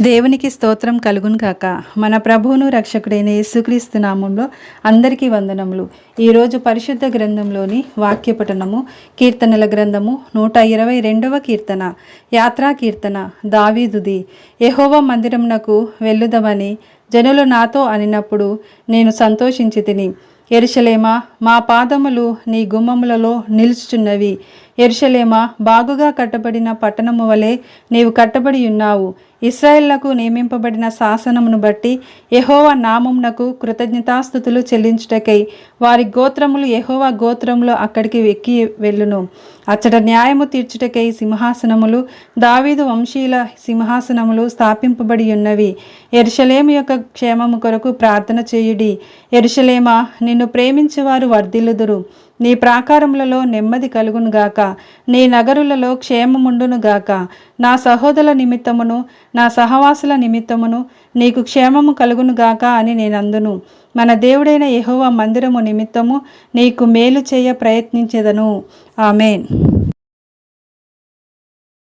దేవునికి స్తోత్రం కలుగును కాక. మన ప్రభువును రక్షకుడైన యేసుక్రీస్తు నామంలో అందరికీ వందనములు. ఈరోజు పరిశుద్ధ గ్రంథంలోని వాక్య పఠనము కీర్తనల గ్రంథము 122వ కీర్తన, యాత్రా కీర్తన. దావీదుది. యెహోవా మందిరమునకు వెళ్ళుదమని జనులు నాతో అనినప్పుడు నేను సంతోషించి తిని. యెరూషలేమా, మా పాదములు నీ గుమ్మములలో నిలుచుచున్నవి. యెరూషలేమా, బాగుగా కట్టబడిన పట్టణము వలె నీవు కట్టబడి ఉన్నావు. ఇశ్రాయేలునకు నియమింపబడిన శాసనమును బట్టి యెహోవా నామమునకు కృతజ్ఞతాస్తుతులు చెల్లించుటకై వారి గోత్రములు యెహోవా గోత్రములు అక్కడికి ఎక్కి వెళ్ళును. అచ్చట న్యాయము తీర్చుటకై సింహాసనములు, దావీదు వంశీయుల సింహాసనములు స్థాపింపబడి ఉన్నవి. యెరూషలేము యొక్క క్షేమము కొరకు ప్రార్థన చేయుడి. యెరూషలేమా, నిన్ను ప్రేమించేవారు వర్ధిల్లుదురు. నీ ప్రాకారములలో నెమ్మది కలుగునుగాక. నీ నగరులలో క్షేమముండునుగాక. నా సహోదరుల నిమిత్తమును నా సహవాసుల నిమిత్తమును నీకు క్షేమము కలుగునుగాక అని నేనందును. మన దేవుడైన యెహోవా మందిరము నిమిత్తము నీకు మేలు చేయ ప్రయత్నించెదను. ఆమేన్.